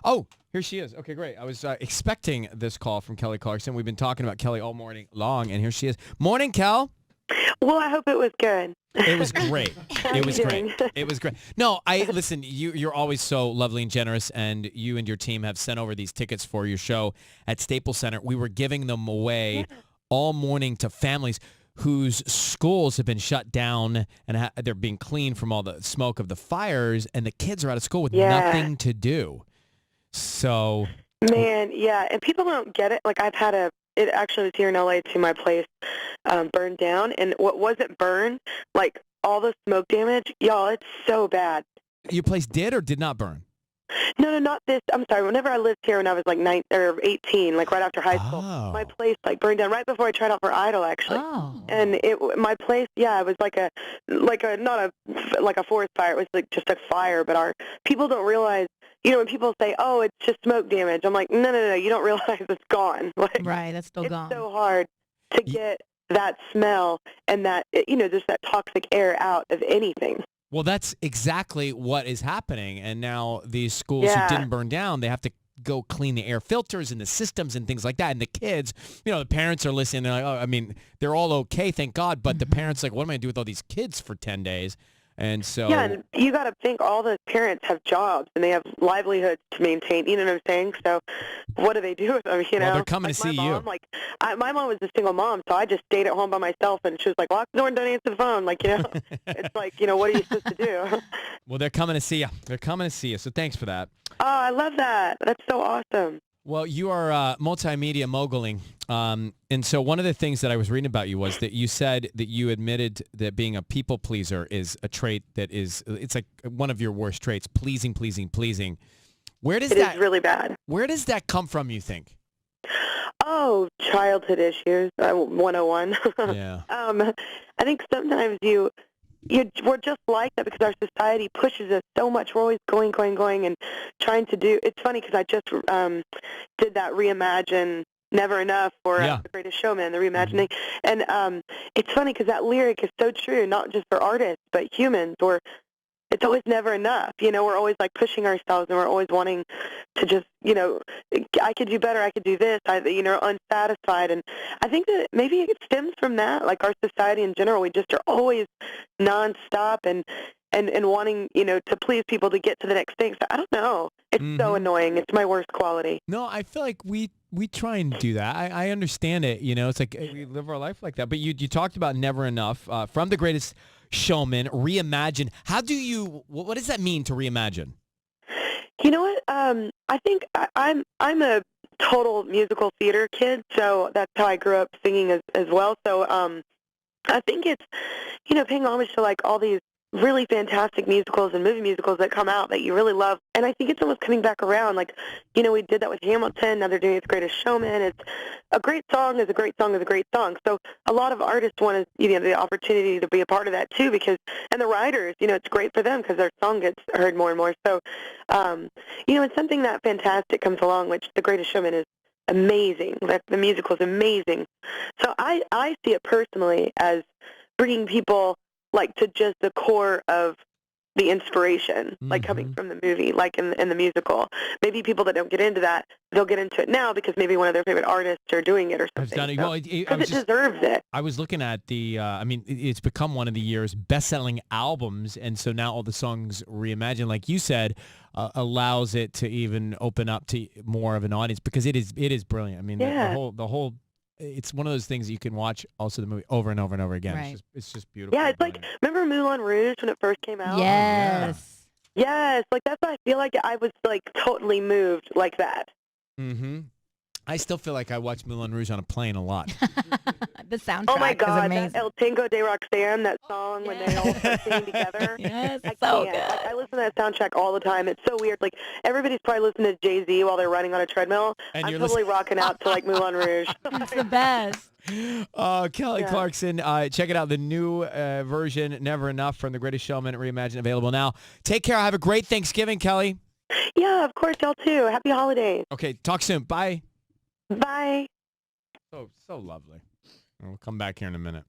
Oh, here she is. Okay, great. I was expecting this call from Kelly Clarkson. We've been talking about Kelly all morning long, and here she is. Morning, Kel. Well, I hope it was good. It was great. How It was you great. doing? It was great. No, listen. You're always so lovely and generous, and you and your team have sent over these tickets for your show at Staples Center. We were giving them away all morning to families whose schools have been shut down and they're being cleaned from all the smoke of the fires, and the kids are out of school with nothing to do. So, Man, yeah, and people don't get it. Like it actually was here in LA to my place, burned down, and what wasn't burned, like all the smoke damage, y'all, it's so bad. your place did or did not burn? No, not this. I'm sorry. Whenever I lived here when I was like 18, like right after high school, my place like burned down right before I tried out for Idol, actually. Oh. And my place, yeah, it was like a not a forest fire. It was like just a fire. But our people don't realize, when people say, "Oh, it's just smoke damage," I'm like, no, you don't realize it's gone. Like, Right, that's still it's gone. so hard to get that smell and that just that toxic air out of anything. Well, that's exactly what is happening. And now these schools who didn't burn down, they have to go clean the air filters and the systems and things like that. And the kids, the parents are listening. They're like, oh, I mean, they're all okay, thank God. But the parents like, what am I going to do with all these kids for 10 days? And so... Yeah, and you got to think all the parents have jobs and they have livelihoods to maintain, you know what I'm saying? So what do they do with them, Well, they're coming to see you. My mom was a single mom, so I just stayed at home by myself, and she was like, lock the door and don't answer the phone. Like, it's like, what are you supposed to do? Well, they're coming to see you. They're coming to see you, so thanks for that. Oh, I love that. That's so awesome. Well, you are multimedia moguling, and so one of the things that I was reading about you was that you said that you admitted that being a people pleaser is a trait that it's like one of your worst traits, pleasing. Where does It is really bad. Where does that come from, you think? Oh, childhood issues, 101. Yeah. I think sometimes we're just like that because our society pushes us so much. We're always going, and trying to do. It's funny because I just did that Reimagine Never Enough for The Greatest Showman, the reimagining. And it's funny because that lyric is so true, not just for artists, but humans. It's always never enough. We're always like pushing ourselves, and we're always wanting to just, I could do better, I could do this, unsatisfied. And I think that maybe it stems from that, like our society in general. We just are always nonstop and wanting, to please people to get to the next thing. So I don't know. It's so annoying. It's my worst quality. No, I feel like we try and do that. I understand it. It's like we live our life like that. But you talked about Never Enough from The Greatest Showman, Reimagined. What does that mean to reimagine? You know what? I think I'm a total musical theater kid, so that's how I grew up singing as well. So I think it's, paying homage to like all these really fantastic musicals and movie musicals that come out that you really love. And I think it's almost coming back around. Like, we did that with Hamilton. Now they're doing The Greatest Showman. It's a great song is a great song is a great song. So a lot of artists want the opportunity to be a part of that too, and the writers, it's great for them because their song gets heard more and more. So, when something that fantastic comes along, which The Greatest Showman is amazing, the musical is amazing. So I see it personally as bringing people like to just the core of the inspiration, like coming from the movie, like in the musical. Maybe people that don't get into that, they'll get into it now because maybe one of their favorite artists are doing it or something. I've done it. Because it deserves it. I was looking at it's become one of the year's best-selling albums, and so now all the songs reimagined, like you said, allows it to even open up to more of an audience because it is brilliant. I mean, the whole. It's one of those things that you can watch also the movie over and over and over again. Right. It's just beautiful. Yeah, it's like, remember Moulin Rouge when it first came out? Yes. Yes, like that's what I feel like I was like totally moved like that. Mm-hmm. I still feel like I watch Moulin Rouge on a plane a lot. The soundtrack Oh my is God, amazing. that El Tango de Roxanne, that song when they all start singing together. Yes, I so can't. good. I listen to that soundtrack all the time. It's so weird. Like everybody's probably listening to Jay-Z while they're running on a treadmill. And I'm you're totally rocking out to like Moulin Rouge. It's the best. Kelly Clarkson, check it out. The new version, Never Enough, from The Greatest Showman, Reimagined, available now. Take care. Have a great Thanksgiving, Kelly. Yeah, of course, y'all too. Happy holidays. Okay, talk soon. Bye. Bye. So lovely. We'll come back here in a minute.